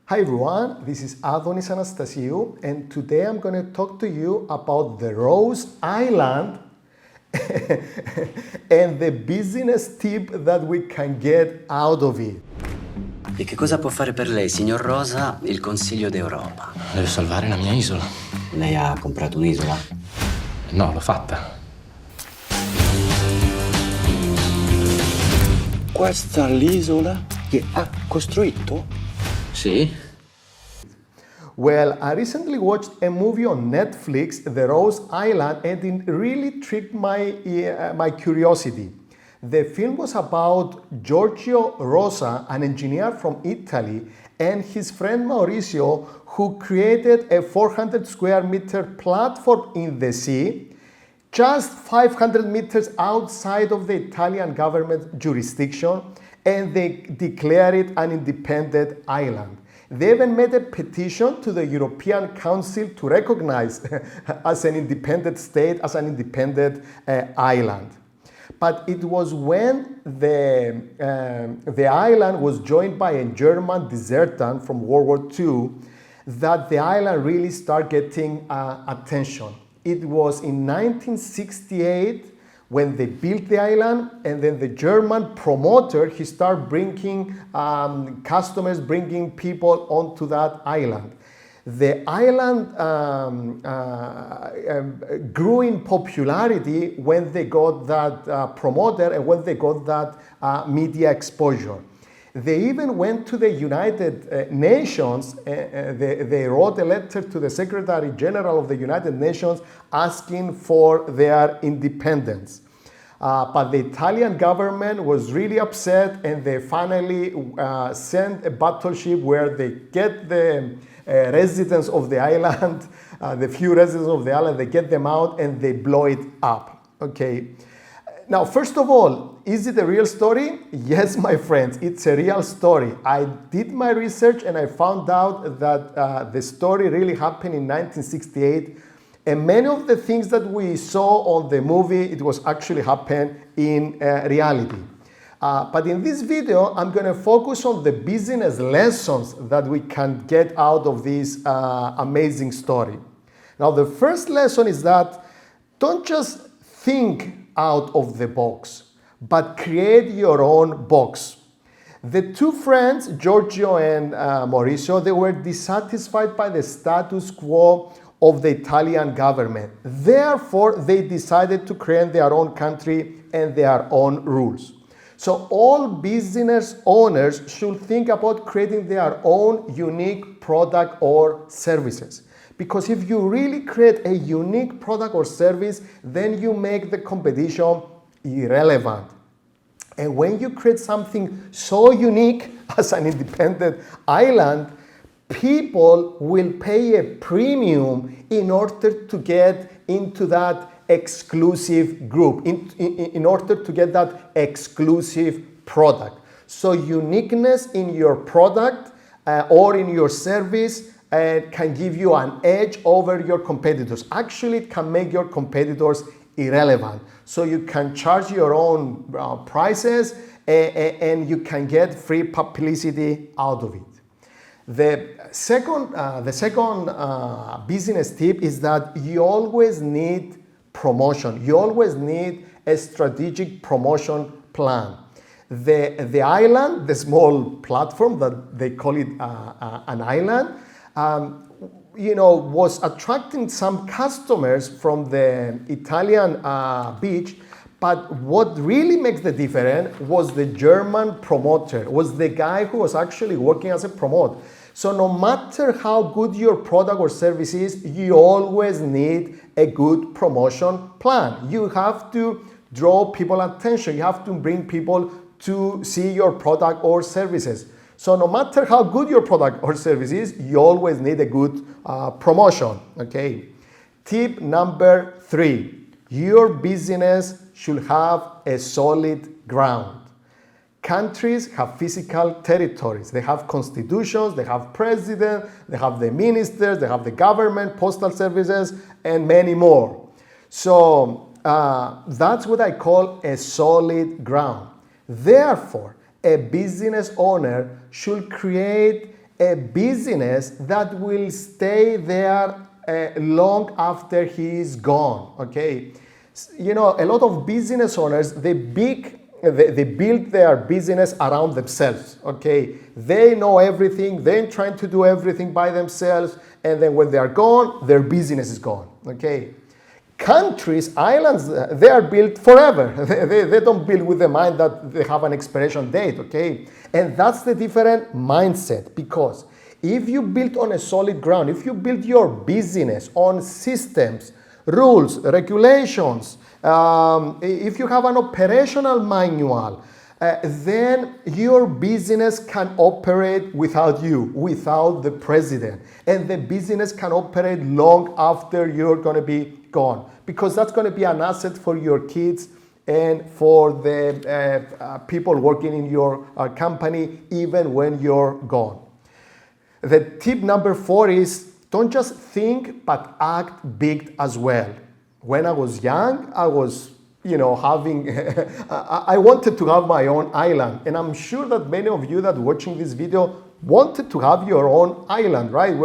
Hi everyone, this is Adonis Anastasiou, and today I'm going to talk to you about the Rose Island and the business tip that we can get out of it. E che cosa può fare per lei, signor Rosa, il Consiglio d'Europa? Deve salvare la mia isola. Lei ha comprato un'isola? No, l'ho fatta. Questa è l'isola che ha costruito? Sì? Well, I recently watched a movie on Netflix, The Rose Island, and it really tricked my curiosity. The film was about Giorgio Rosa, an engineer from Italy, and his friend Mauricio, who created a 400 square meter platform in the sea, just 500 meters outside of the Italian government jurisdiction, and they declared it an independent island. They even made a petition to the European Council to recognize as an independent state, as an independent island. But it was when the island was joined by a German deserter from World War II that the island really started getting attention. It was in 1968 when they built the island, and then the German promoter, he started bringing customers, bringing people onto that island. The island grew in popularity when they got that promoter and when they got that media exposure. They even went to the United Nations. They wrote a letter to the Secretary General of the United Nations asking for their independence. But the Italian government was really upset, and they finally sent a battleship where they get the residents of the island, the few residents of the island, they get them out and they blow it up. Okay. Now, first of all, is it a real story? Yes, my friends, it's a real story. I did my research and I found out that the story really happened in 1968. And many of the things that we saw on the movie, it was actually happened in reality. But in this video, I'm going to focus on the business lessons that we can get out of this amazing story. Now, the first lesson is that don't just think out of the box, but create your own box. The two friends, Giorgio and Mauricio, they were dissatisfied by the status quo of the Italian government. Therefore, they decided to create their own country and their own rules. So all business owners should think about creating their own unique product or services. Because if you really create a unique product or service, then you make the competition irrelevant. And when you create something so unique as an independent island, people will pay a premium in order to get into that exclusive group, in order to get that exclusive product. So uniqueness in your product or in your service can give you an edge over your competitors. Actually, it can make your competitors irrelevant. So you can charge your own prices and you can get free publicity out of it. The second business tip is that you always need promotion. You always need a strategic promotion plan. The island, the small platform that they call it an island, was attracting some customers from the Italian beach. But what really makes the difference was the German promoter, was the guy who was actually working as a promoter. So no matter how good your product or service is, you always need a good promotion plan. You have to draw people attention. You have to bring people to see your product or services. So no matter how good your product or service is, you always need a good promotion. Okay. Tip number 3, your business should have a solid ground. Countries have physical territories. They have constitutions, they have president, they have the ministers, they have the government, postal services, and many more. So that's what I call a solid ground. Therefore, a business owner should create a business that will stay there long after he is gone, okay? You know, a lot of business owners, they build their business around themselves, okay? They know everything, they're trying to do everything by themselves, and then when they are gone, their business is gone, okay? Countries, islands, they are built forever. They don't build with the mind that they have an expiration date, okay? And that's the different mindset, because if you build on a solid ground, if you build your business on systems, rules, regulations, if you have an operational manual, then your business can operate without you, without the president. And the business can operate long after you're going to be gone, because that's going to be an asset for your kids and for the people working in your company, even when you're gone. The tip number 4 is don't just think, but act big as well. When I was young, I was, having, I wanted to have my own island. And I'm sure that many of you that are watching this video wanted to have your own island, right?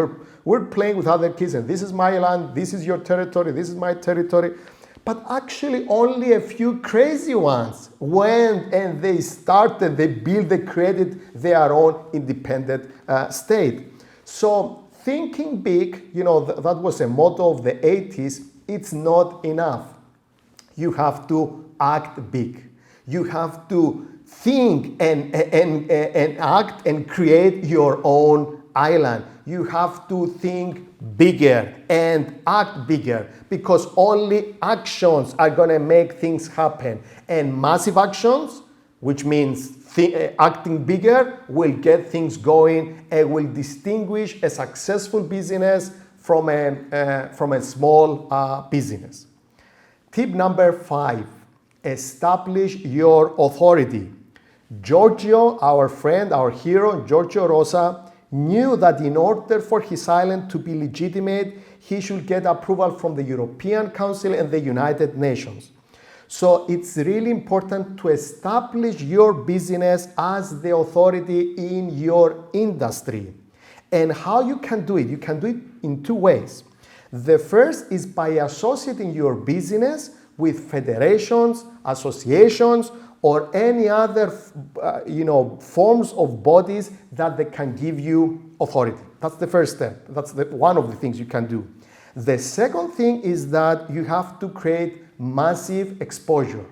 We're playing with other kids and this is my island, this is your territory, this is my territory. But actually only a few crazy ones went and they created their own independent state. So thinking big, that was a motto of the 80s, it's not enough. You have to act big. You have to think and act and create your own island. You have to think bigger and act bigger, because only actions are going to make things happen. And massive actions, which means acting bigger, will get things going and will distinguish a successful business from a small business. Tip number 5, establish your authority. Giorgio, our friend, our hero, Giorgio Rosi, knew that in order for his island to be legitimate, he should get approval from the European Council and the United Nations. So it's really important to establish your business as the authority in your industry. And how you can do it? You can do it in 2 ways. The first is by associating your business with federations, associations, or any other forms of bodies that they can give you authority. That's the first step. That's one of the things you can do. The second thing is that you have to create massive exposure.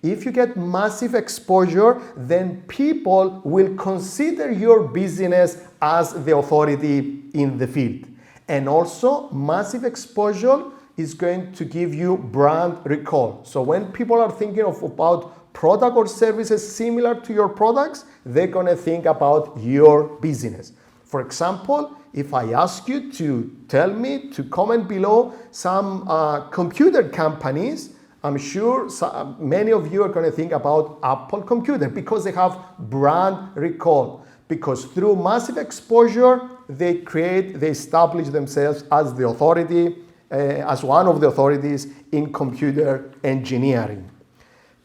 If you get massive exposure, then people will consider your business as the authority in the field. And also, massive exposure is going to give you brand recall. So when people are thinking about product or services similar to your products, they're going to think about your business. For example, if I ask you to tell me, to comment below some computer companies, I'm sure many of you are going to think about Apple Computer, because they have brand recall. Because through massive exposure, they establish themselves as the authority, as one of the authorities in computer engineering.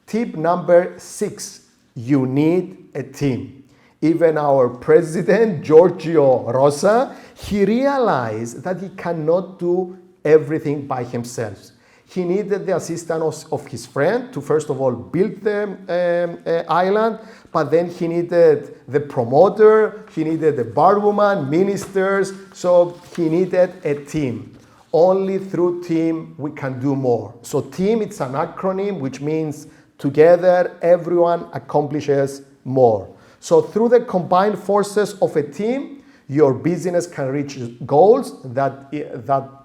Tip number 6, you need a team. Even our president, Giorgio Rosi, he realized that he cannot do everything by himself. He needed the assistance of his friend to first of all build the island, but then he needed the promoter, he needed the barwoman, ministers, so he needed a team. Only through team we can do more. So team, it's an acronym which means together everyone accomplishes more. So through the combined forces of a team, your business can reach goals that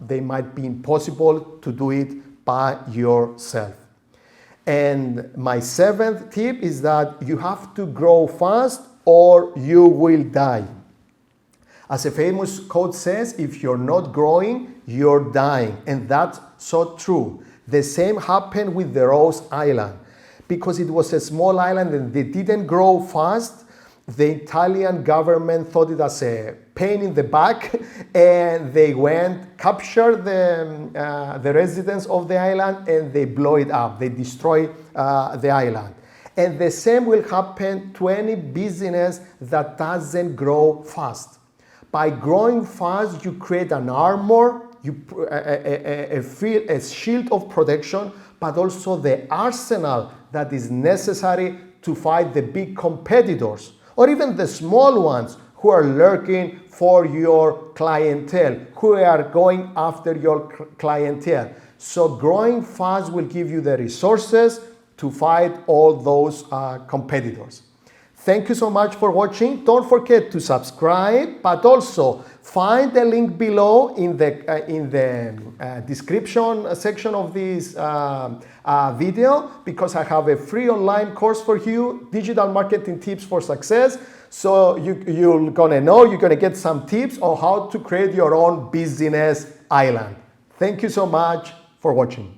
they might be impossible to do it by yourself. And my 7th tip is that you have to grow fast or you will die. As a famous quote says, if you're not growing, you're dying. And that's so true. The same happened with the Rose Island. Because it was a small island and they didn't grow fast, the Italian government thought it as a pain in the back, and they captured the residents of the island, and they blow it up. They destroy the island. And the same will happen to any business that doesn't grow fast. By growing fast, you create an armor, a shield of protection, but also the arsenal that is necessary to fight the big competitors, or even the small ones who are lurking for your clientele, who are going after your clientele. So growing fast will give you the resources to fight all those competitors. Thank you so much for watching. Don't forget to subscribe, but also find the link below in the description section of this video, because I have a free online course for you, Digital Marketing Tips for Success. So you're gonna get some tips on how to create your own business island. Thank you so much for watching.